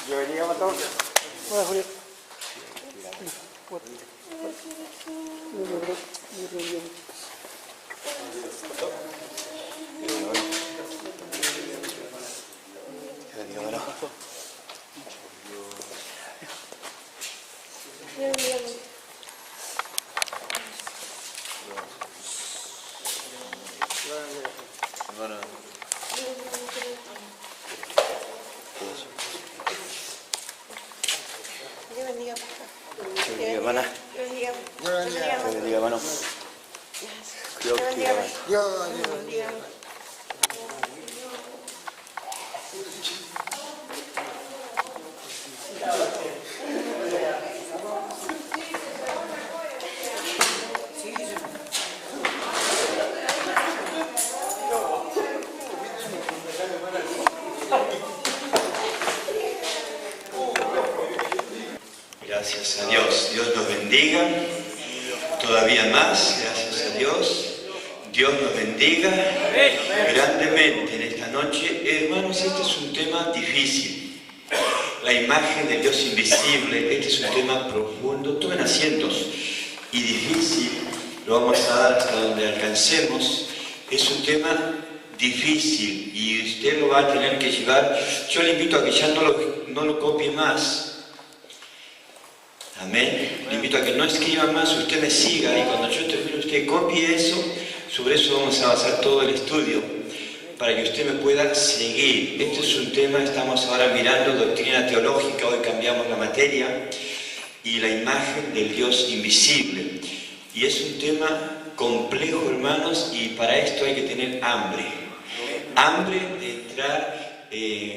Yo venía a matar. Hola, Julio. Gracias a Dios. Dios nos bendiga. Todavía más, gracias a Dios. Dios nos bendiga grandemente en esta noche. Hermanos, este es un tema difícil. La imagen del Dios invisible, este es un tema profundo. Tomen asientos. Y difícil, lo vamos a dar hasta donde alcancemos. Es un tema difícil y usted lo va a tener que llevar. Yo le invito a que ya no lo copie más. Amén. Le invito a que no escriba más, usted me siga y cuando yo termine usted copie eso. Sobre eso vamos a basar todo el estudio para que usted me pueda seguir. Este es un tema, estamos ahora mirando doctrina teológica, hoy cambiamos la materia y la imagen del Dios invisible. Y es un tema complejo, hermanos, y para esto hay que tener hambre. Hambre de entrar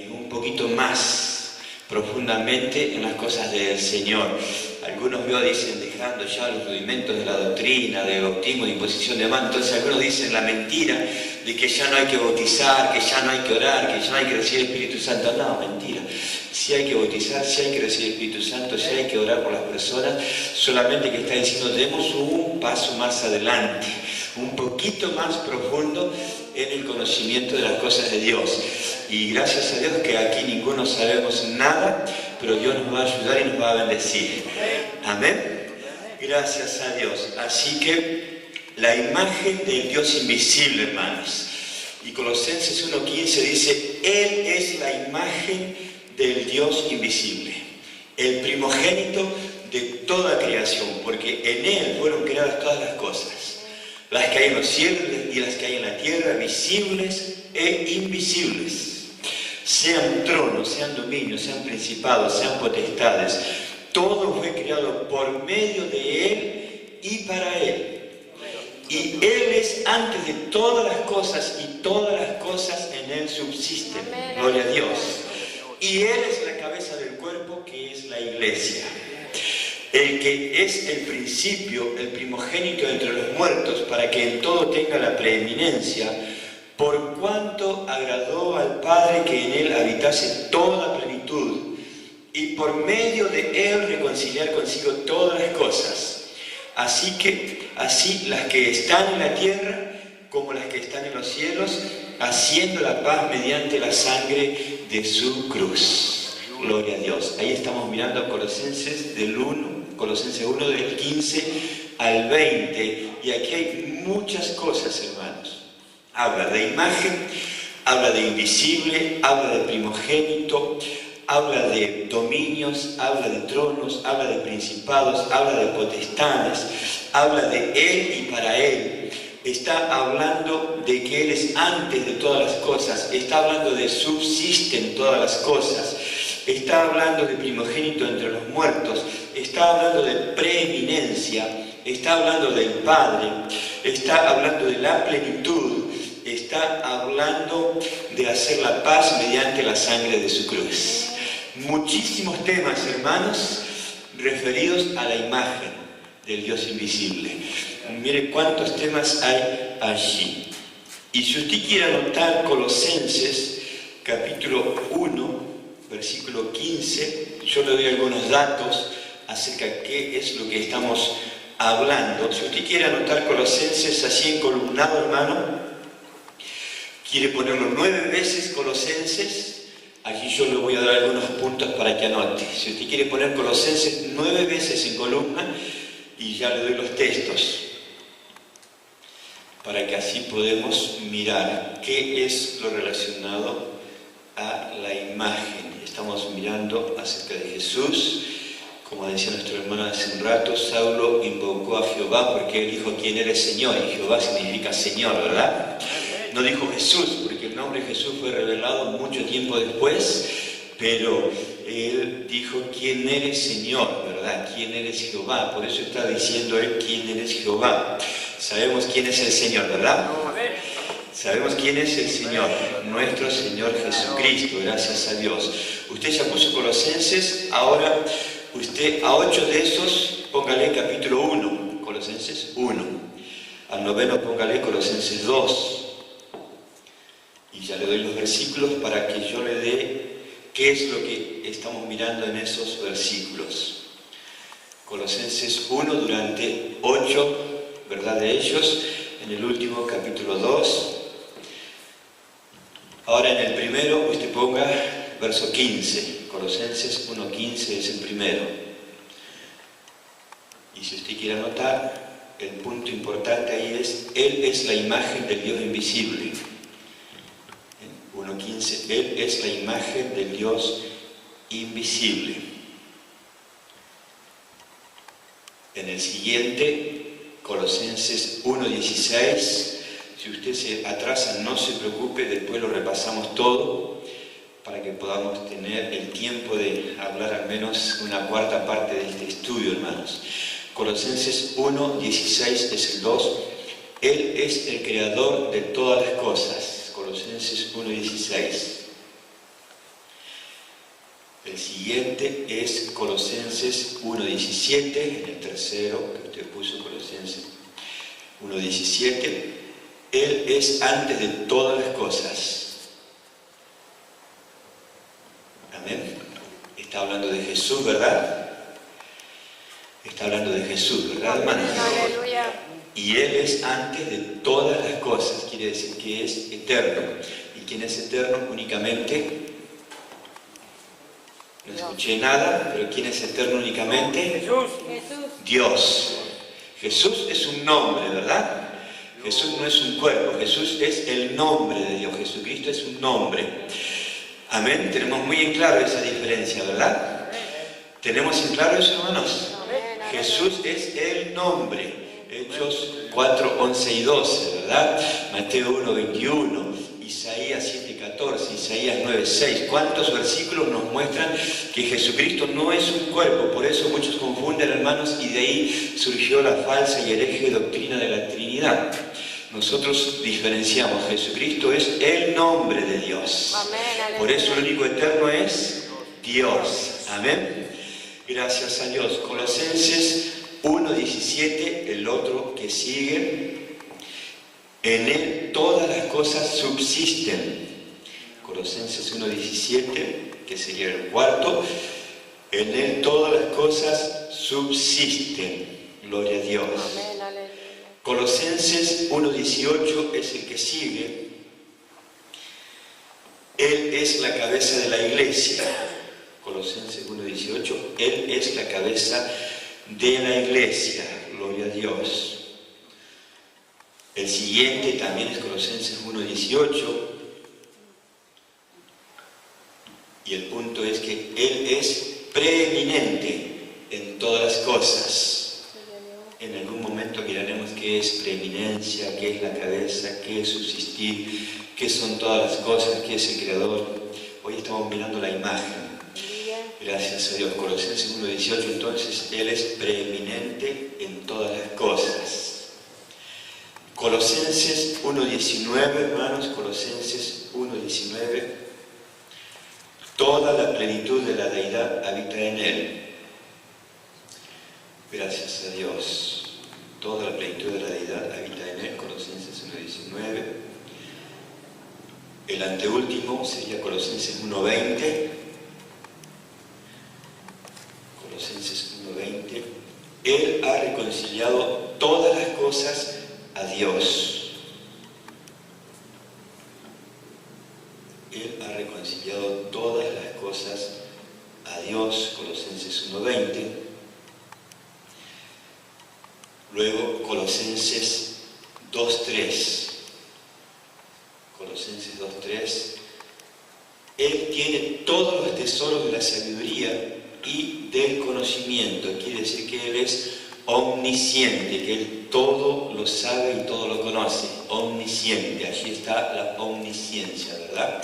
un poquito más profundamente en las cosas del Señor. Algunos dicen dejando ya los rudimentos de la doctrina, de bautismo, de imposición de manos. Entonces algunos dicen la mentira de que ya no hay que bautizar, que ya no hay que orar, que ya no hay que recibir el Espíritu Santo. No, mentira. Sí hay que bautizar, sí hay que recibir el Espíritu Santo, sí hay que orar por las personas. Solamente que está diciendo, demos un paso más adelante, un poquito más profundo en el conocimiento de las cosas de Dios. Y gracias a Dios que aquí ninguno sabemos nada, pero Dios nos va a ayudar y nos va a bendecir. Amén. Gracias a Dios. Así que la imagen del Dios invisible, hermanos. Y Colosenses 1:15 dice, Él es la imagen del Dios invisible, el primogénito de toda creación, porque en Él fueron creadas todas las cosas, las que hay en los cielos y las que hay en la tierra, visibles e invisibles. Sean tronos, sean dominios, sean principados, sean potestades. Todo fue creado por medio de Él y para Él. Y Él es antes de todas las cosas y todas las cosas en Él subsisten. Gloria a Dios. Y Él es la cabeza del cuerpo que es la iglesia. El que es el principio, el primogénito entre los muertos, para que en todo tenga la preeminencia, por cuanto agradó al Padre que en Él habitase toda plenitud, y por medio de Él reconciliar consigo todas las cosas. Así las que están en la tierra como las que están en los cielos, haciendo la paz mediante la sangre de su cruz. Gloria a Dios. Ahí estamos mirando a Colosenses 1 del 15 al 20, y aquí hay muchas cosas, hermanos. Habla de imagen, habla de invisible, habla de primogénito, habla de dominios, habla de tronos, habla de principados, habla de potestades, habla de Él y para Él. Está hablando de que Él es antes de todas las cosas, está hablando de subsisten todas las cosas, está hablando de primogénito entre los muertos, está hablando de preeminencia, está hablando del Padre, está hablando de la plenitud, está hablando de hacer la paz mediante la sangre de su cruz. Muchísimos temas, hermanos, referidos a la imagen del Dios invisible. Mire cuántos temas hay allí. Y si usted quiere anotar Colosenses, capítulo 1, versículo 15, yo le doy algunos datos acerca de qué es lo que estamos hablando. Si usted quiere anotar Colosenses así encolumnado, hermano, quiere ponerlo 9 veces Colosenses, Aquí yo le voy a dar algunos puntos para que anote. Si usted quiere poner Colosenses 9 veces en columna, y ya le doy los textos, para que así podemos mirar qué es lo relacionado a la imagen. Estamos mirando acerca de Jesús. Como decía nuestro hermano hace un rato, Saulo invocó a Jehová porque él dijo quién eres Señor, y Jehová significa Señor, ¿verdad? No dijo Jesús, porque el nombre de Jesús fue revelado mucho tiempo después, pero él dijo quién eres Señor, ¿verdad? ¿Quién eres Jehová? Por eso está diciendo él quién eres Jehová. Sabemos quién es el Señor, ¿verdad? Sabemos quién es el Señor, nuestro Señor Jesucristo, gracias a Dios. Usted ya puso Colosenses, ahora usted a 8 de esos póngale capítulo 1, Colosenses 1. Al 9 póngale Colosenses 2. Y ya le doy los versículos para que yo le dé qué es lo que estamos mirando en esos versículos. Colosenses 1 durante 8, ¿verdad? De ellos, en el último capítulo 2. Ahora en el primero usted ponga verso 15, Colosenses 1:15 es el primero. Y si usted quiere anotar, el punto importante ahí es, Él es la imagen del Dios invisible. 1:15, Él es la imagen del Dios invisible. En el siguiente, Colosenses 1:16, si usted se atrasa, no se preocupe, después lo repasamos todo, para que podamos tener el tiempo de hablar al menos una cuarta parte de este estudio, hermanos. Colosenses 1:16 es el 2, Él es el creador de todas las cosas. Colosenses 1:16. El siguiente es Colosenses 1:17, en el tercero que usted puso, Colosenses 1:17. Él es antes de todas las cosas. Amén. Está hablando de Jesús, ¿verdad? Está hablando de Jesús, ¿verdad, hermanos? Aleluya. Y Él es antes de todas las cosas, quiere decir que es eterno. ¿Y quién es eterno? Únicamente, no escuché nada, pero ¿quién es eterno únicamente? Jesús. Dios. Jesús es un nombre, ¿verdad? Jesús no es un cuerpo, Jesús es el nombre de Dios, Jesucristo es un nombre. Amén, tenemos muy en claro esa diferencia, ¿verdad? ¿Tenemos en claro eso, hermanos? Jesús es el nombre. Hechos 4, 11 y 12, ¿verdad? Mateo 1, 21, Isaías 7, 14, Isaías 9, 6. ¿Cuántos versículos nos muestran que Jesucristo no es un cuerpo? Por eso muchos confunden, hermanos, y de ahí surgió la falsa y hereje doctrina de la Trinidad. Nosotros diferenciamos, Jesucristo es el nombre de Dios. Amén. Por eso el único eterno es Dios. Amén. Gracias a Dios. Colosenses 1:17, el otro que sigue, en Él todas las cosas subsisten. Colosenses 1:17, que sería el cuarto, en Él todas las cosas subsisten. Gloria a Dios. Amén, aleluya. Colosenses 1:18 es el que sigue. Él es la cabeza de la iglesia. Colosenses 1:18, Él es la cabeza de la iglesia. Gloria a Dios. El siguiente también es Colosenses 1:18. Y el punto es que Él es preeminente en todas las cosas. En algún momento miraremos qué es preeminencia, qué es la cabeza, qué es subsistir, qué son todas las cosas, qué es el Creador. Hoy estamos mirando la imagen. Gracias a Dios. Colosenses 1:18, entonces Él es preeminente en todas las cosas. Colosenses 1:19, hermanos, Colosenses 1:19. Toda la plenitud de la deidad habita en Él. Gracias a Dios. Toda la plenitud de la deidad habita en Él. Colosenses 1:19. El anteúltimo sería Colosenses 1:20. Colosenses 1:20. Él ha reconciliado todas las cosas a Dios. Él ha reconciliado todas las cosas a Dios, Colosenses 1:20. Luego Colosenses 2:3. Colosenses 2:3. Él tiene todos los tesoros de la sabiduría y del conocimiento. Quiere decir que Él es omnisciente, que Él todo lo sabe y todo lo conoce. Omnisciente, allí está la omnisciencia, ¿verdad?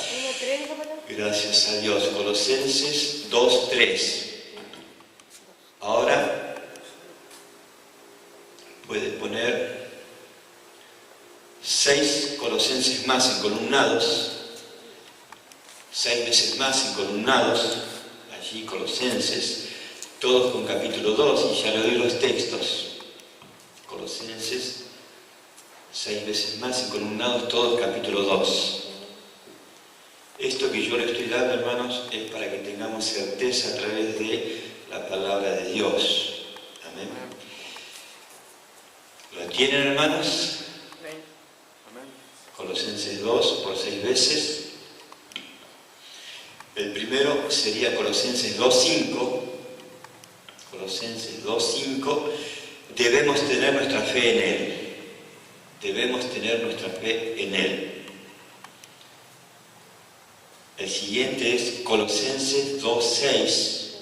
Gracias a Dios. Colosenses 2:3. Ahora puede poner 6 Colosenses más encolumnados, 6 veces más encolumnados, allí Colosenses, todos con capítulo 2, y ya le doy los textos. Colosenses, 6 veces más encolumnados, todos capítulo 2. Esto que yo le estoy dando, hermanos, es para que tengamos certeza a través de la palabra de Dios. Amén. ¿Lo tienen, hermanos? Colosenses 2 por 6 veces. El primero sería Colosenses 2:5. Colosenses 2:5. Debemos tener nuestra fe en Él. Debemos tener nuestra fe en Él. El siguiente es Colosenses 2:6.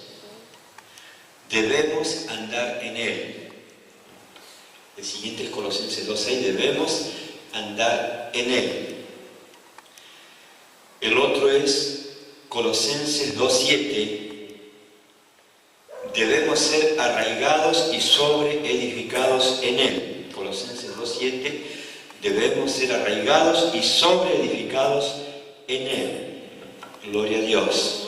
Debemos andar en Él. El siguiente es Colosenses 2:6. Debemos andar en Él. El otro es Colosenses 2:7. Debemos ser arraigados y sobreedificados en Él. Colosenses 2:7. Debemos ser arraigados y sobreedificados en Él. Gloria a Dios.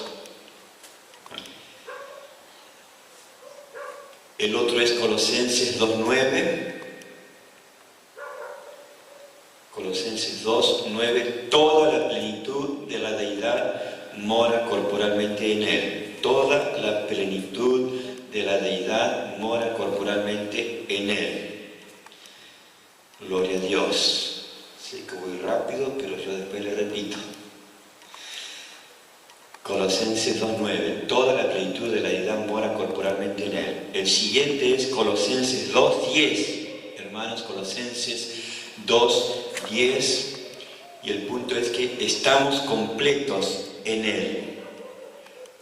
El otro es Colosenses 2:9. Colosenses 2:9. Toda la plenitud de la deidad mora corporalmente en Él. Toda la plenitud de la deidad mora corporalmente en Él. Gloria a Dios. Sé que voy rápido, pero yo después le repito. Colosenses 2:9. Toda la plenitud de la deidad mora corporalmente en Él. El siguiente es Colosenses 2:10. Hermanos, Colosenses 2:10. Y el punto es que estamos completos en Él.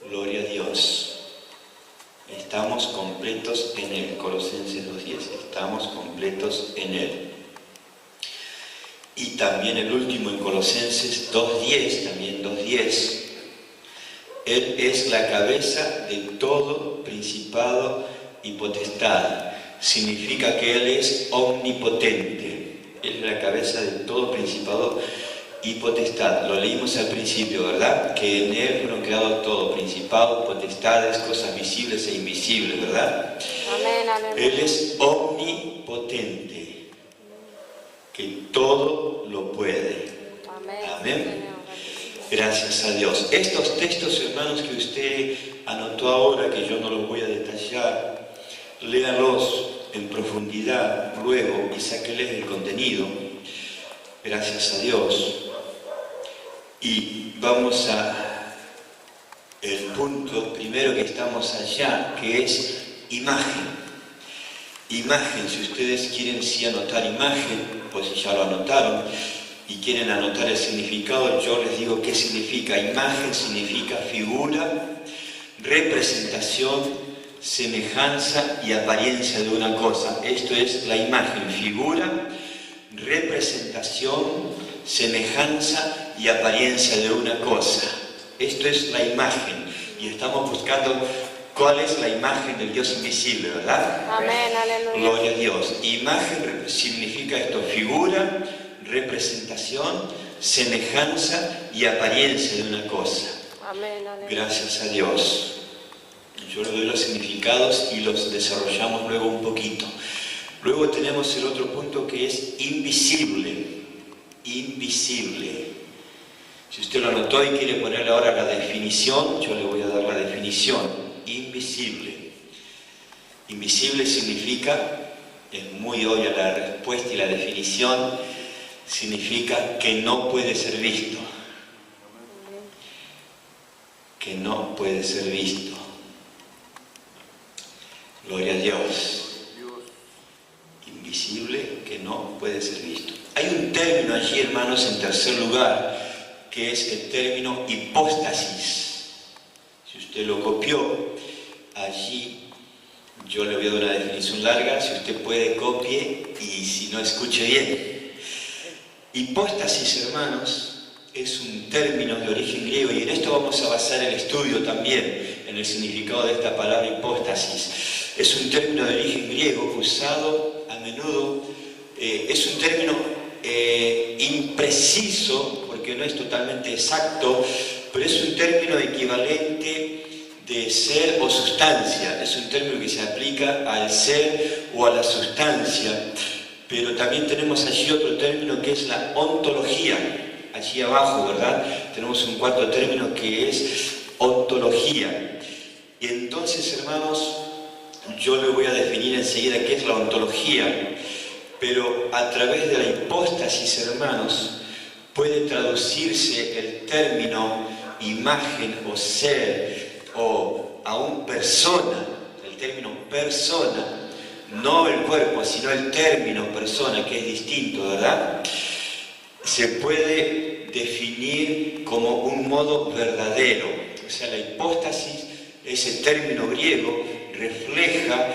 Gloria a Dios. Estamos completos en Él. Colosenses 2:10. Estamos completos en Él. Y también el último en Colosenses 2:10. También 2:10. Él es la cabeza de todo principado y potestad. Significa que Él es omnipotente. Él es la cabeza de todo principado y potestad. Lo leímos al principio, ¿verdad? Que en Él fueron creados todo, principados, potestades, cosas visibles e invisibles, ¿verdad? Amén, amén. Él es omnipotente, que todo lo puede. Amén. Amén. Gracias a Dios. Estos textos, hermanos, que usted anotó ahora, que yo no los voy a detallar, léalos en profundidad luego y sáqueles el contenido. Gracias a Dios. Y vamos a el punto primero que estamos allá, que es imagen. Imagen, si ustedes quieren sí anotar imagen, pues ya lo anotaron, y quieren anotar el significado, yo les digo qué significa. Imagen significa figura, representación, semejanza y apariencia de una cosa. Esto es la imagen, figura, representación, semejanza y apariencia de una cosa. Esto es la imagen. Y estamos buscando cuál es la imagen del Dios invisible, ¿verdad? Amén, aleluya. Gloria a Dios. Imagen significa esto, figura, representación, semejanza y apariencia de una cosa. Amén, aleluya. Gracias a Dios. Yo le doy los significados y los desarrollamos luego un poquito. Luego tenemos el otro punto que es invisible. Invisible. Si usted lo anotó y quiere poner ahora la definición, yo le voy a dar la definición. Invisible. Invisible significa, es muy obvia la respuesta y la definición, significa que no puede ser visto. que no puede ser visto. Gloria a Dios. Invisible que no puede ser visto. Hay un término allí, hermanos, en tercer lugar, que es el término hipóstasis. Si usted lo copió, allí yo le voy a dar una definición larga, si usted puede copie y si no escuche bien. Hipóstasis, hermanos, es un término de origen griego y en esto vamos a basar el estudio también, en el significado de esta palabra hipóstasis. Es un término de origen griego usado a menudo, es un término impreciso porque no es totalmente exacto, pero es un término equivalente de ser o sustancia. Es un término que se aplica al ser o a la sustancia, pero también tenemos allí otro término que es la ontología. Allí abajo, ¿verdad? Tenemos un cuarto término que es ontología. Y entonces, hermanos, yo le voy a definir enseguida qué es la ontología, pero a través de la hipóstasis, hermanos, puede traducirse el término imagen o ser o aún persona, el término persona, no el cuerpo, sino el término persona, que es distinto, ¿verdad? Se puede definir como un modo verdadero. O sea, la hipóstasis, ese término griego, refleja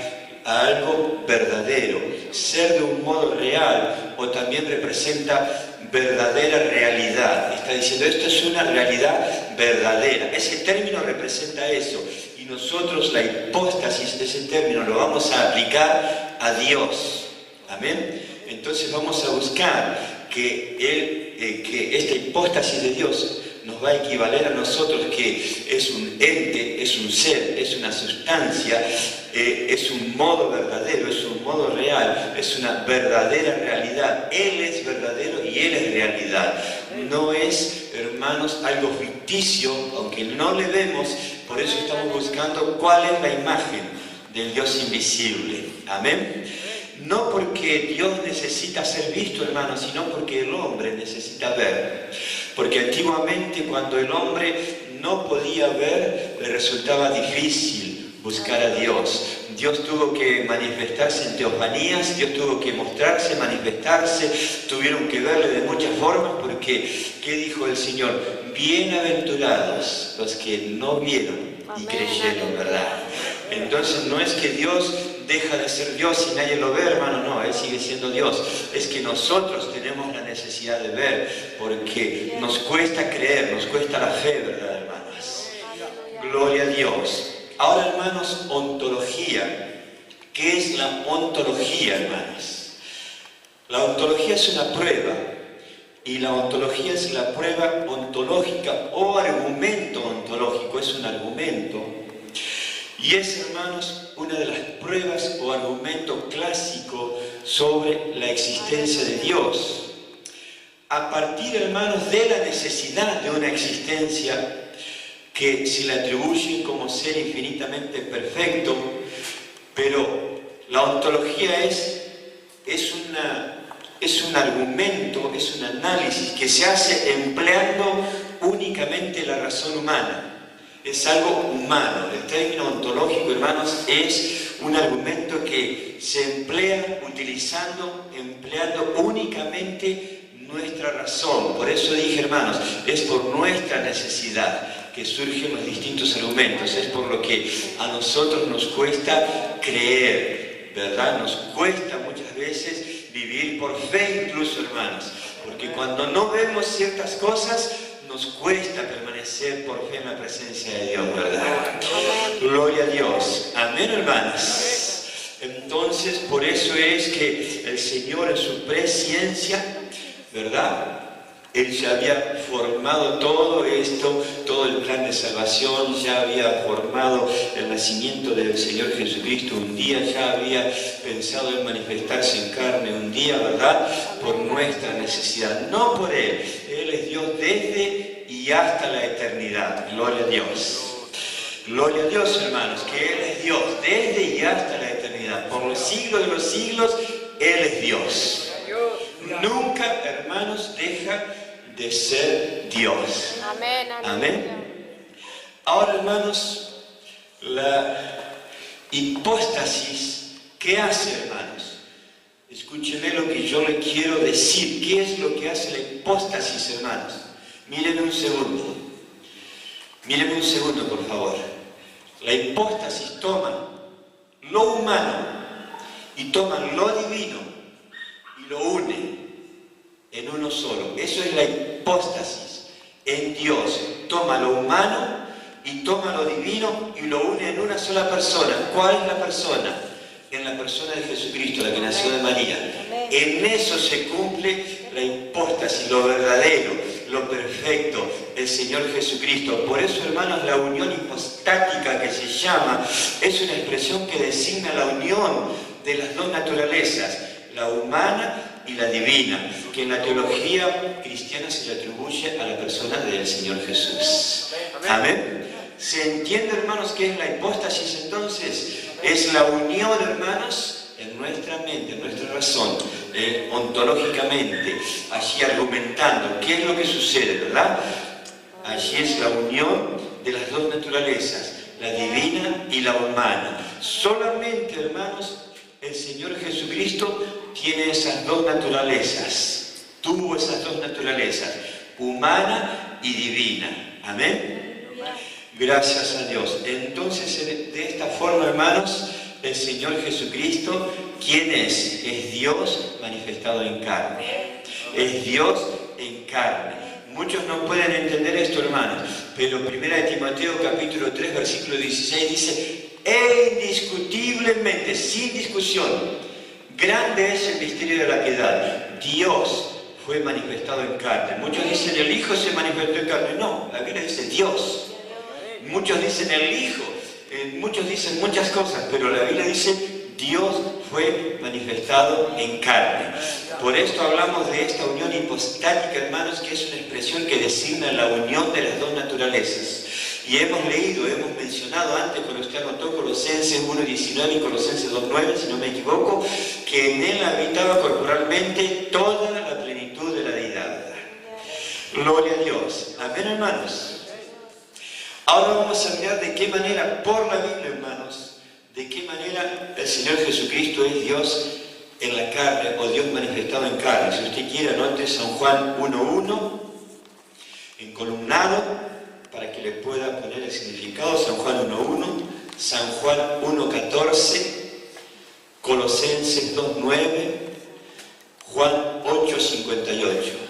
a algo verdadero, ser de un modo real, o también representa verdadera realidad. Está diciendo, esto es una realidad verdadera. Ese término representa eso, y nosotros la hipóstasis de ese término lo vamos a aplicar a Dios. Amén. Entonces vamos a buscar que esta hipóstasis de Dios nos va a equivaler a nosotros, que es un ente, es un ser, es una sustancia, es un modo verdadero, es un modo real, es una verdadera realidad. Él es verdadero y Él es realidad. No es, hermanos, algo ficticio, aunque no le vemos. Por eso estamos buscando cuál es la imagen del Dios invisible. Amén. No porque Dios necesita ser visto, hermanos, sino porque el hombre necesita ver. Porque antiguamente, cuando el hombre no podía ver, le resultaba difícil buscar a Dios. Dios tuvo que manifestarse en teofanías, Dios tuvo que mostrarse, manifestarse, tuvieron que verle de muchas formas, porque, ¿qué dijo el Señor? Bienaventurados los que no vieron y creyeron, ¿verdad? Entonces no es que Dios deja de ser Dios y nadie lo ve, hermano, no, Él sigue siendo Dios. Es que nosotros tenemos la necesidad de ver, porque nos cuesta creer, nos cuesta la fe, ¿verdad, hermanos? Gloria a Dios. Ahora, hermanos, ontología. ¿Qué es la ontología, hermanos? La ontología es una prueba, y la ontología es la prueba ontológica o argumento ontológico, es un argumento. Y es, hermanos, una de las pruebas o argumento clásico sobre la existencia de Dios. A partir, hermanos, de la necesidad de una existencia que se le atribuye como ser infinitamente perfecto, pero la ontología es un argumento, es un análisis que se hace empleando únicamente la razón humana. Es algo humano. El término ontológico, hermanos, es un argumento que se emplea empleando únicamente nuestra razón. Por eso dije, hermanos, es por nuestra necesidad que surgen los distintos argumentos. Es por lo que a nosotros nos cuesta creer, ¿verdad? Nos cuesta muchas veces vivir por fe incluso, hermanos. Porque cuando no vemos ciertas cosas, nos cuesta permanecer por fe en la presencia de Dios, ¿verdad? Gloria a Dios. Amén, hermanos. Entonces, por eso es que el Señor en su presciencia, ¿verdad? Él ya había formado todo esto, todo el plan de salvación, ya había formado el nacimiento del Señor Jesucristo un día, ya había pensado en manifestarse en carne un día, ¿verdad? Por nuestra necesidad, no por Él. Él es Dios desde y hasta la eternidad. Gloria a Dios. Gloria a Dios, hermanos, que Él es Dios desde y hasta la eternidad. Por los siglos de los siglos, Él es Dios. Nunca, hermanos, deja de ser Dios. Amén. Amén. Ahora, hermanos, la hipóstasis, ¿qué hace, hermanos? Escúchenme lo que yo le quiero decir. ¿Qué es lo que hace la hipóstasis, hermanos? Mírenme un segundo. Mírenme un segundo, por favor. La hipóstasis toma lo humano y toma lo divino y lo une en uno solo. Eso es la hipóstasis en Dios. Toma lo humano y toma lo divino y lo une en una sola persona. ¿Cuál es la persona? En la persona de Jesucristo, la que nació de María. En eso se cumple la hipóstasis, lo verdadero, lo perfecto, el Señor Jesucristo. Por eso, hermanos, la unión hipostática que se llama es una expresión que designa la unión de las dos naturalezas, la humana y la divina, que en la teología cristiana se le atribuye a la persona del Señor Jesús. Amén. ¿Se entiende, hermanos, qué es la hipóstasis entonces? Es la unión, hermanos, en nuestra mente, en nuestra razón, ontológicamente, allí argumentando qué es lo que sucede, ¿verdad? Allí es la unión de las dos naturalezas, la divina y la humana. Solamente, hermanos, el Señor Jesucristo tiene esas dos naturalezas, tuvo esas dos naturalezas, humana y divina. Amén. Gracias a Dios. Entonces, de esta forma, hermanos, el Señor Jesucristo, ¿quién es? Es Dios manifestado en carne. Es Dios en carne. Muchos no pueden entender esto, hermanos, pero 1 Timoteo capítulo 3, versículo 16 dice: indiscutiblemente, sin discusión, grande es el misterio de la piedad. Dios fue manifestado en carne. Muchos dicen el Hijo se manifestó en carne. No, la Biblia dice Dios. Muchos dicen el Hijo, muchos dicen muchas cosas, pero la Biblia dice Dios fue manifestado en carne. Por esto hablamos de esta unión hipostática, hermanos, que es una expresión que designa la unión de las dos naturalezas. Y hemos leído, hemos mencionado antes, cuando usted anotó Colosenses 1:19 y Colosenses 2:9, si no me equivoco, que en él habitaba corporalmente toda la plenitud de la deidad. Gloria a Dios. Amén, hermanos. Ahora vamos a mirar de qué manera, por la Biblia, hermanos, de qué manera el Señor Jesucristo es Dios en la carne, o Dios manifestado en carne. Si usted quiere, anote San Juan 1:1, en columnado, para que le pueda poner el significado. San Juan 1:1, San Juan 1:14, Colosenses 2:9, Juan 8:58.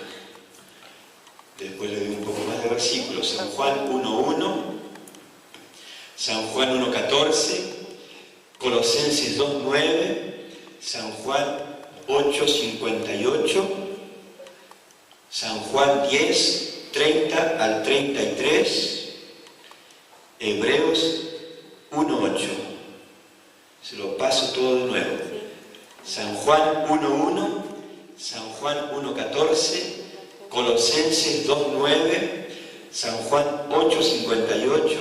Después le doy un poco más de versículos. San Juan 1:1, San Juan 1:14, Colosenses 2:9, San Juan 8:58, San Juan 10:30 al 33, Hebreos 1:8. Se lo paso todo de nuevo. San Juan 1:1, San Juan 1:14, Colosenses 2:9, San Juan 8:58,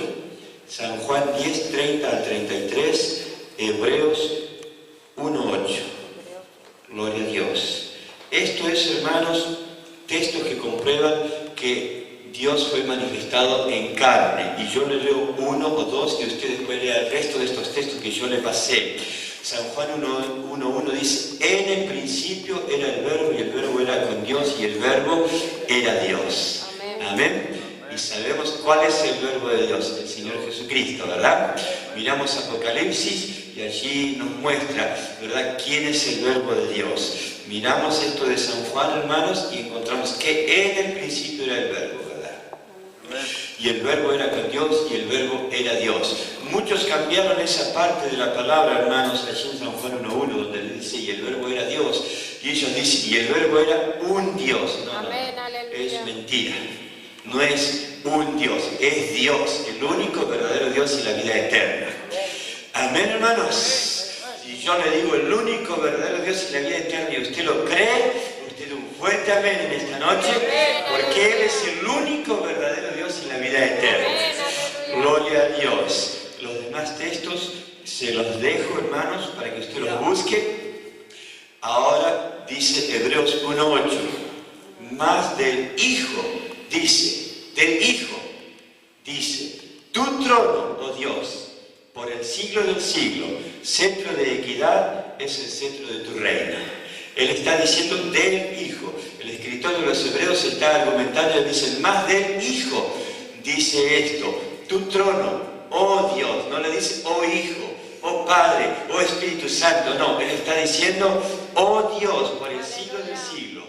San Juan 10:30 al 33, Hebreos 1:8. Gloria a Dios. Esto es, hermanos, textos que comprueban que Dios fue manifestado en carne. Y yo le leo uno o dos y usted después lea el resto de estos textos que yo le pasé. San Juan 1:1 dice: en el principio era el Verbo, y el Verbo era con Dios, y el Verbo era Dios. Amén. Y sabemos cuál es el Verbo de Dios, el Señor Jesucristo, ¿verdad? Miramos Apocalipsis y allí nos muestra, ¿verdad?, quién es el Verbo de Dios. Miramos esto de San Juan, hermanos, y encontramos que en el principio era el Verbo, ¿verdad? Y el Verbo era con Dios, y el Verbo era Dios. Muchos cambiaron esa parte de la palabra, hermanos, allí en San Juan 1:1, donde le dice, y el Verbo era Dios. Y ellos dicen, y el Verbo era un Dios. No, es mentira. No es un Dios, es Dios, el único verdadero Dios y la vida eterna. Amén, hermanos. Si yo le digo el único verdadero Dios y la vida eterna y usted lo cree, usted un fuerte amén en esta noche, porque Él es el único verdadero Dios y la vida eterna. Gloria a Dios. Los demás textos se los dejo, hermanos, para que usted los busque. Ahora dice Hebreos 1:8, más del Hijo, dice, del Hijo, dice, tú trono, oh Dios, por el siglo del siglo, cetro de equidad es el cetro de tu reino. Él está diciendo del Hijo. El escritor de los Hebreos está argumentando y dice, más del Hijo dice esto, tu trono, oh Dios, no le dice, oh Hijo, oh Padre, oh Espíritu Santo, no, Él está diciendo, oh Dios, por el siglo del siglo,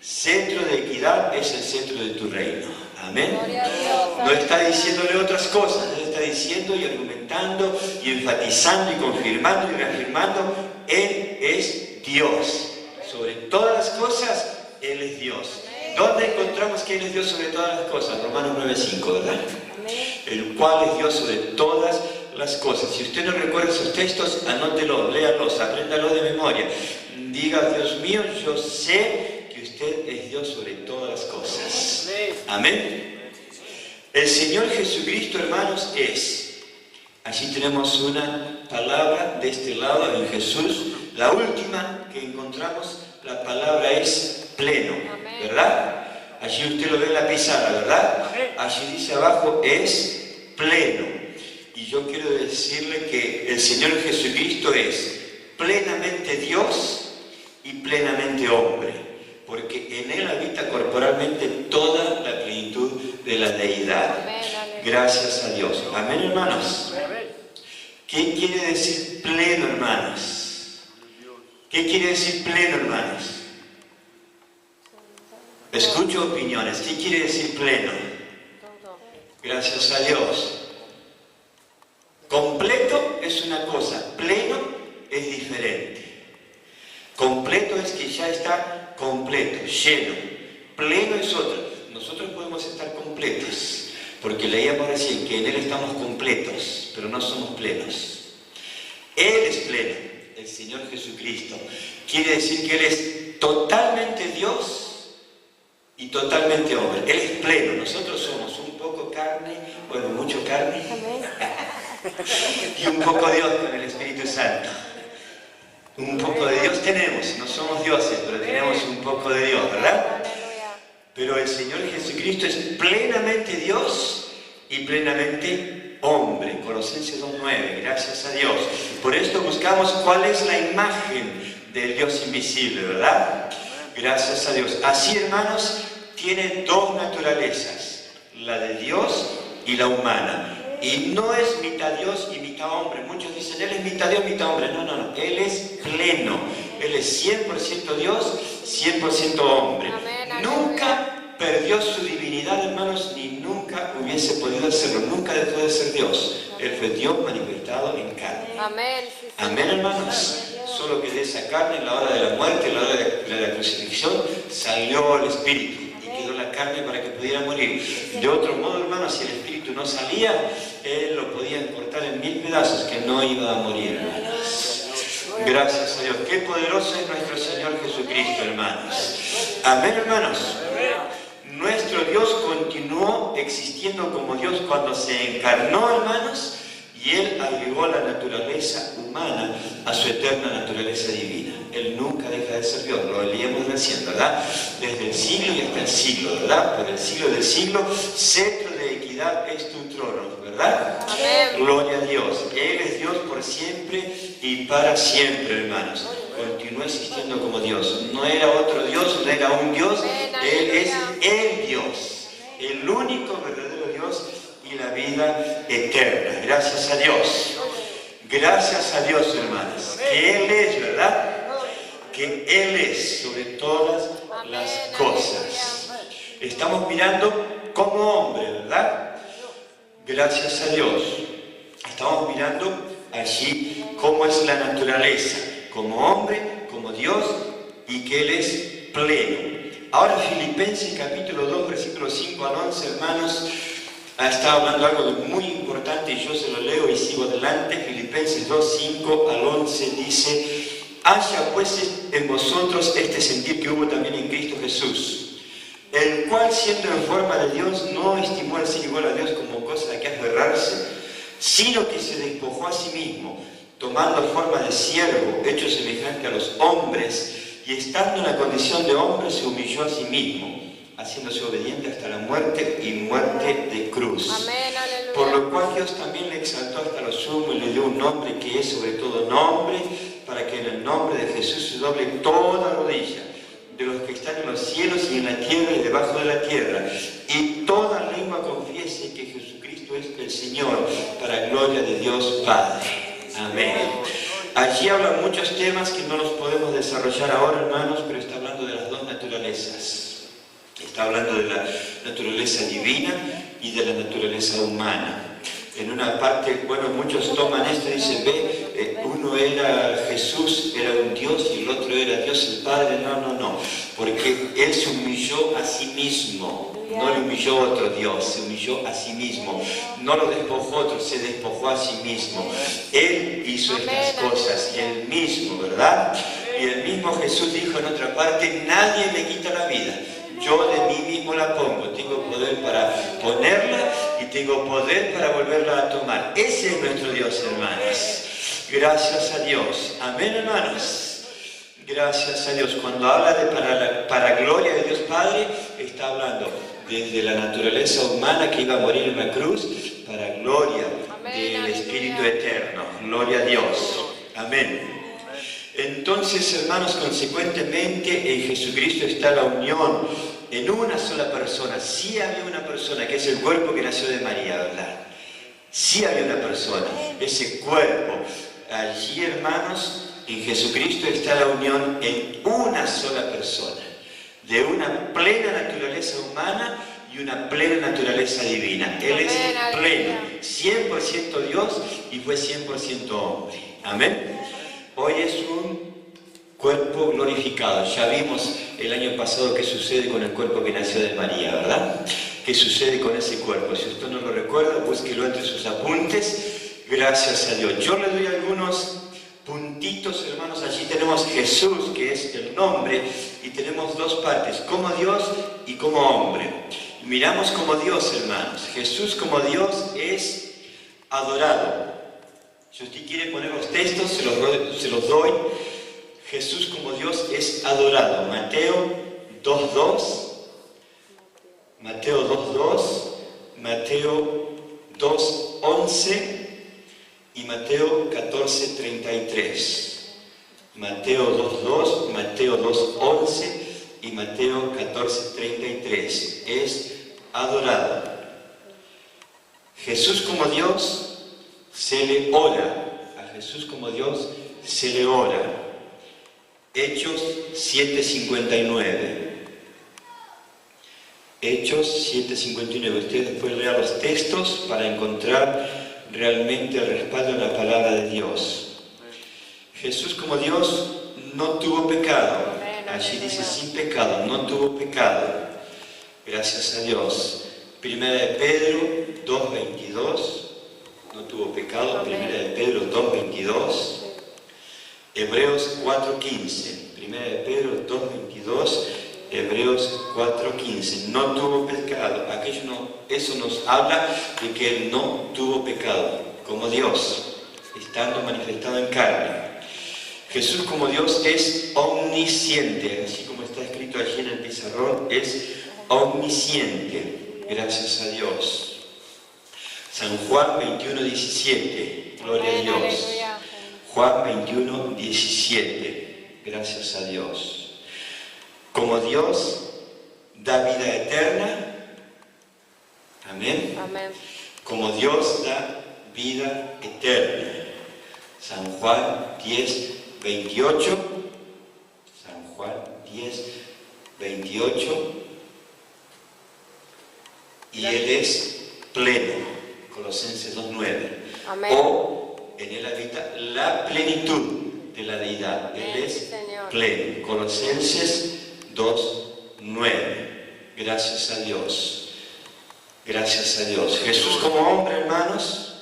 cetro de equidad es el cetro de tu reino. Amén. No está diciéndole otras cosas, Él está diciendo y argumentando y enfatizando y confirmando y reafirmando, Él es Dios. Sobre todas las cosas, Él es Dios. ¿Dónde encontramos que Él es Dios sobre todas las cosas? Romanos 9:5, ¿verdad? El cual es Dios sobre todas las cosas. Si usted no recuerda esos textos, anótelos, léalos, apréndalos de memoria. Diga, Dios mío, yo sé que usted es Dios sobre todas las cosas. Amén. El Señor Jesucristo, hermanos, es. Allí tenemos una palabra de este lado en Jesús. La última que encontramos, la palabra es pleno, ¿verdad? Allí usted lo ve en la pizarra, ¿verdad? Allí dice abajo, es pleno. Y yo quiero decirle que el Señor Jesucristo es plenamente Dios y plenamente hombre, porque en Él habita corporalmente toda la plenitud de la deidad. Gracias a Dios. Amén, hermanos. ¿Qué quiere decir pleno, hermanos? ¿Qué quiere decir pleno, hermanos? Escucho opiniones. ¿Qué quiere decir pleno? Gracias a Dios. Completo es una cosa, pleno es diferente. Completo es que ya está completo, lleno. Pleno es otro. Nosotros podemos estar completos, porque leíamos recién que en Él estamos completos, pero no somos plenos. Él es pleno, el Señor Jesucristo. Quiere decir que Él es totalmente Dios y totalmente hombre. Él es pleno. Nosotros somos un poco carne, bueno, mucho carne, y un poco Dios con el Espíritu Santo. Un poco de Dios tenemos, no somos dioses, pero tenemos un poco de Dios, ¿verdad? Pero el Señor Jesucristo es plenamente Dios y plenamente hombre. Colosenses 2:9, gracias a Dios. Por esto buscamos cuál es la imagen del Dios invisible, ¿verdad? Gracias a Dios. Así, hermanos, tiene dos naturalezas, la de Dios y la humana. Y no es mitad Dios y mitad hombre. Muchos dicen, Él es mitad Dios, mitad hombre. No, no, no. Él es pleno. Él es 100% Dios, 100% hombre. Nunca perdió su divinidad, hermanos, ni nunca hubiese podido hacerlo. Nunca dejó de ser Dios. Él fue Dios manifestado en carne. Amén, hermanos. Solo que de esa carne, en la hora de la muerte, en la hora de la crucifixión, salió el Espíritu y quedó la carne para que pudiera morir. De otro modo, hermanos, si el Espíritu no salía, Él lo podía cortar en 1000 pedazos, que no iba a morir, hermanos. Gracias a Dios. Qué poderoso es nuestro Señor Jesucristo, hermanos. Amén, hermanos. Nuestro Dios continuó existiendo como Dios cuando se encarnó, hermanos, y Él agregó la naturaleza humana a su eterna naturaleza divina. Él nunca deja de ser Dios, lo leíamos recién, ¿verdad? Desde el siglo y hasta el siglo, ¿verdad? Por el siglo del siglo, cetro de equidad es tu trono, ¿verdad? Amén. Gloria a Dios. Él es Dios por siempre y para siempre, hermanos. Continuó existiendo como Dios. No era otro Dios, no era un Dios. Él es el Dios, el único verdadero Dios y la vida eterna. Gracias a Dios. Gracias a Dios, hermanos. Que Él es, ¿verdad? Que Él es sobre todas las cosas. Estamos mirando como hombre, ¿verdad? Gracias a Dios. Estamos mirando allí cómo es la naturaleza, como hombre, como Dios, y que Él es pleno. Ahora Filipenses capítulo 2, versículos 5 al 11, hermanos, está hablando algo muy importante y yo se lo leo y sigo adelante. Filipenses 2, 5 al 11 dice: haya pues en vosotros este sentir que hubo también en Cristo Jesús, el cual siendo en forma de Dios no estimó el ser igual a Dios como cosa de que aferrarse, sino que se despojó a sí mismo, tomando forma de siervo, hecho semejante a los hombres, y estando en la condición de hombre se humilló a sí mismo, haciéndose obediente hasta la muerte y muerte de cruz. Amén, aleluya. Por lo cual Dios también le exaltó hasta lo sumo y le dio un nombre que es sobre todo nombre, para que en el nombre de Jesús se doble toda rodilla, de los que están en los cielos y en la tierra y debajo de la tierra, y toda lengua confiese que Jesucristo es el Señor, para gloria de Dios Padre. Amén. Allí hablan muchos temas que no los podemos desarrollar ahora, hermanos, pero está hablando de las dos naturalezas. Está hablando de la naturaleza divina y de la naturaleza humana. En una parte, bueno, muchos toman esto y dicen, uno era Jesús, era un Dios, y el otro era Dios el Padre. No, porque Él se humilló a sí mismo. No le humilló otro Dios, se humilló a sí mismo. No lo despojó otro, se despojó a sí mismo. Él hizo estas cosas, Él mismo, ¿verdad? Y el mismo Jesús dijo en otra parte, nadie me quita la vida. Yo de mí mismo la pongo. Tengo poder para ponerla y tengo poder para volverla a tomar. Ese es nuestro Dios, hermanos. Gracias a Dios. Amén, hermanos. Gracias a Dios. Cuando habla de para gloria de Dios Padre, está hablando desde la naturaleza humana que iba a morir en la cruz, para gloria del Espíritu Eterno. Gloria a Dios. Amén. Entonces, hermanos, consecuentemente en Jesucristo está la unión en una sola persona. Sí había una persona, que es el cuerpo que nació de María, ¿verdad? Sí había una persona, ese cuerpo. Allí, hermanos, en Jesucristo está la unión en una sola persona, de una plena naturaleza humana y una plena naturaleza divina. Él es pleno, 100% Dios y fue 100% hombre. Amén. Hoy es un cuerpo glorificado. Ya vimos el año pasado qué sucede con el cuerpo que nació de María, ¿verdad? ¿Qué sucede con ese cuerpo? Si usted no lo recuerda, búsquelo entre sus apuntes. Gracias a Dios. Yo le doy algunos puntitos, hermanos. Allí tenemos Jesús, que es el nombre, y tenemos dos partes, como Dios y como hombre. Miramos como Dios, hermanos. Jesús como Dios es adorado. Si usted quiere poner los textos, se los doy. Jesús como Dios es adorado. Mateo 2.2, Mateo 2.2, Mateo 2.11 y Mateo 14.33. Mateo 2.2, Mateo 2.11 y Mateo 14.33. Es adorado. Jesús como Dios se le ora. A Jesús como Dios se le ora. Hechos 7.59. Hechos 7.59. Usted después lea los textos para encontrar realmente el respaldo en la palabra de Dios. Jesús como Dios no tuvo pecado. Allí dice sin pecado, no tuvo pecado. Gracias a Dios. Primera de Pedro 2.22. No tuvo pecado. Primera de Pedro 2.22. Hebreos 4.15, primera de Pedro 2.22, Hebreos 4.15, no tuvo pecado. Eso nos habla de que Él no tuvo pecado, como Dios, estando manifestado en carne. Jesús como Dios es omnisciente, así como está escrito allí en el pizarrón, es omnisciente, gracias a Dios. San Juan 21.17, gloria a Dios. Juan 21.17, gracias a Dios. Como Dios da vida eterna, amén. Amén. Como Dios da vida eterna. San Juan 10.28, San Juan 10.28, y Él es pleno, Colosenses 2.9. Amén. O en Él habita la plenitud de la deidad. Él es pleno. Colosenses 2.9. Gracias a Dios. Gracias a Dios. Jesús como hombre, hermanos.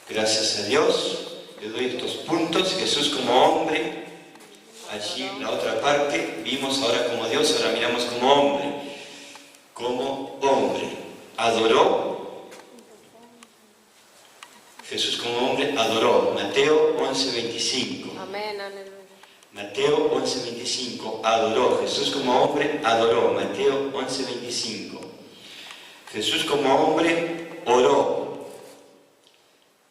Gracias a Dios. Le doy estos puntos. Jesús como hombre. Allí la otra parte. Vimos ahora como Dios, ahora miramos como hombre. Como hombre. Adoró. Jesús como hombre adoró. Mateo 11.25. Amén, aleluya. Mateo 11.25. Adoró. Jesús como hombre adoró. Mateo 11.25. Jesús como hombre oró.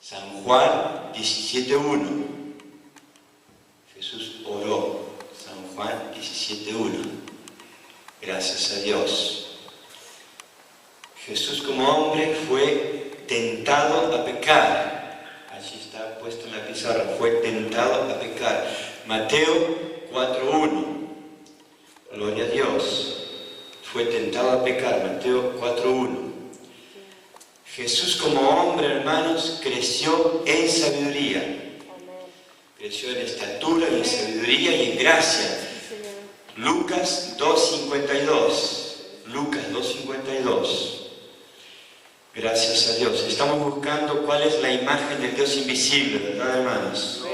San Juan 17.1. Jesús oró. San Juan 17.1. Gracias a Dios. Jesús como hombre fue tentado a pecar. Allí está puesto en la pizarra. Fue tentado a pecar. Mateo 4.1. Gloria a Dios. Fue tentado a pecar. Mateo 4.1. Jesús como hombre, hermanos, creció en sabiduría. Creció en estatura, en sabiduría y en gracia. Lucas 2.52. Lucas 2.52. Gracias a Dios. Estamos buscando cuál es la imagen del Dios invisible, ¿verdad, hermanos?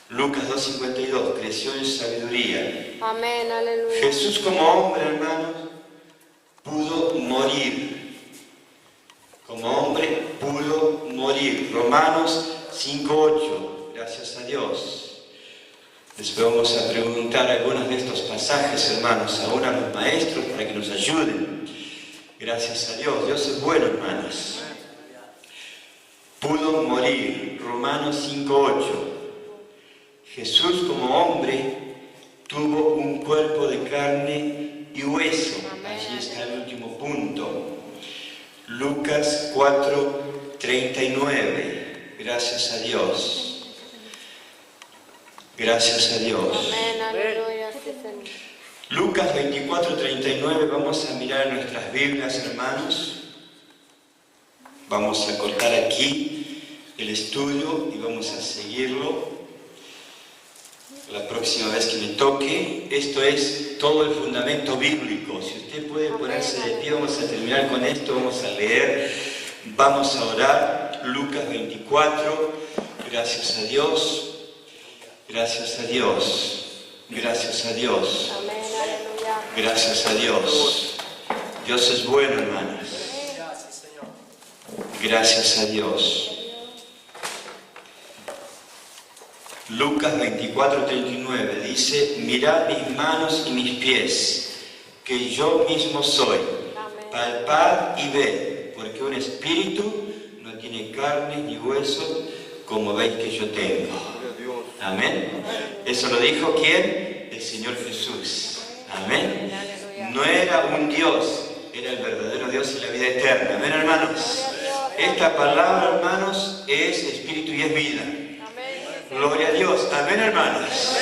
Lucas 2.52. Creció en sabiduría. Amén, aleluya. Jesús como hombre, hermanos, pudo morir. Como hombre pudo morir. Romanos 5.8. Gracias a Dios. Después vamos a preguntar algunos de estos pasajes, hermanos, aún a los maestros para que nos ayuden. Gracias a Dios. Dios es bueno, hermanos. Pudo morir. Romanos 5.8. Jesús como hombre tuvo un cuerpo de carne y hueso. Allí está el último punto. Lucas 4.39. Gracias a Dios. Gracias a Dios. Amén, aleluya, sí, Señor. Lucas 24.39. Vamos a mirar nuestras Biblias, hermanos. Vamos a cortar aquí el estudio y vamos a seguirlo la próxima vez que me toque. Esto es todo el fundamento bíblico. Si usted puede ponerse de pie, vamos a terminar con esto. Vamos a leer, vamos a orar. Lucas 24. Gracias a Dios. Gracias a Dios. Gracias a Dios. Amén, aleluya. Gracias a Dios. Dios es bueno, hermanos. Gracias a Dios. Lucas 24.39 dice: mirad mis manos y mis pies, que yo mismo soy. Palpad y ved, porque un espíritu no tiene carne ni hueso, como veis que yo tengo. Amén. Eso lo dijo ¿quién? El Señor Jesús. Amén. No era un Dios, era el verdadero Dios y la vida eterna. Amén, hermanos. Esta palabra, hermanos, es espíritu y es vida. Gloria a Dios. Amén, hermanos.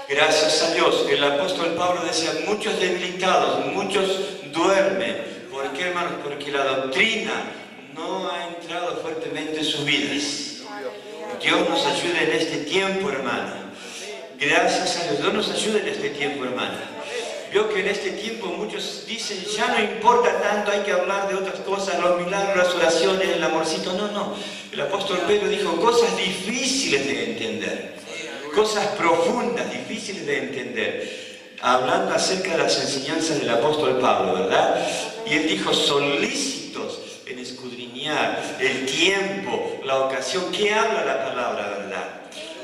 Gracias a Dios. El apóstol Pablo decía: muchos debilitados, muchos duermen. ¿Por qué, hermanos? Porque la doctrina no ha entrado fuertemente en sus vidas. Dios nos ayude en este tiempo, hermano. Gracias a Dios. Dios nos ayude en este tiempo, hermano. Veo que en este tiempo muchos dicen: ya no importa tanto, hay que hablar de otras cosas, los milagros, las oraciones, el amorcito. No, no. El apóstol Pedro dijo cosas difíciles de entender, cosas profundas, difíciles de entender, hablando acerca de las enseñanzas del apóstol Pablo, ¿verdad? Y él dijo: solícitos en escudriñar el tiempo, la ocasión. ¿Qué habla la palabra, verdad?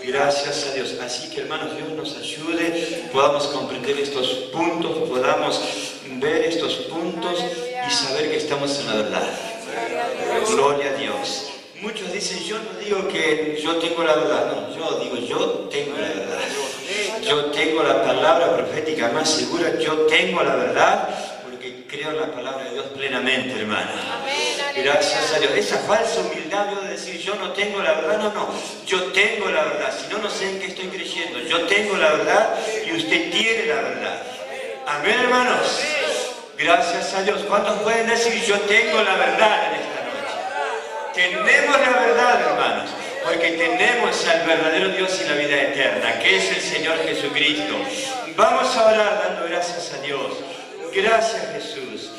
Gracias a Dios. Así que, hermanos, Dios nos ayude, podamos comprender estos puntos, podamos ver estos puntos y saber que estamos en la verdad. Gloria a Dios. Muchos dicen: yo no digo que yo tengo la verdad. No, yo digo: yo tengo la verdad. Yo tengo la palabra profética más segura. Yo tengo la verdad porque creo en la palabra de Dios plenamente, hermano. Gracias a Dios. Esa falsa humildad de decir: yo no tengo la verdad. No, no. Yo tengo la verdad. Si no, no sé en qué estoy creyendo. Yo tengo la verdad y usted tiene la verdad. Amén, hermanos. Gracias a Dios. ¿Cuántos pueden decir: yo tengo la verdad en esta noche? Tenemos la verdad, hermanos, porque tenemos al verdadero Dios y la vida eterna, que es el Señor Jesucristo. Vamos a orar dando gracias a Dios. Gracias, Jesús.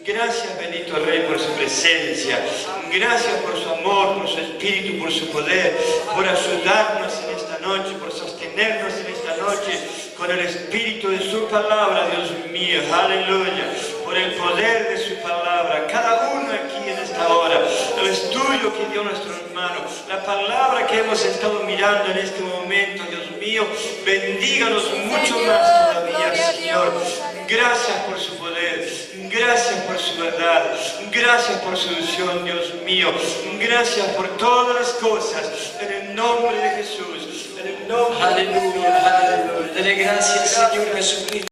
Gracias, bendito Rey, por su presencia. Gracias por su amor, por su espíritu, por su poder, por ayudarnos en esta noche, por sostenernos en esta noche con el espíritu de su palabra, Dios mío. Aleluya. Por el poder de su palabra. Cada uno aquí en esta hora, el estudio que dio nuestro hermano, la palabra que hemos estado mirando en este momento, Dios mío, bendíganos mucho más todavía, Señor. Gracias por su poder, gracias por su verdad, gracias por su unción, Dios mío. Gracias por todas las cosas, en el nombre de Jesús, en el nombre de Jesús. Aleluya, aleluya. Dele gracias, Señor Jesucristo.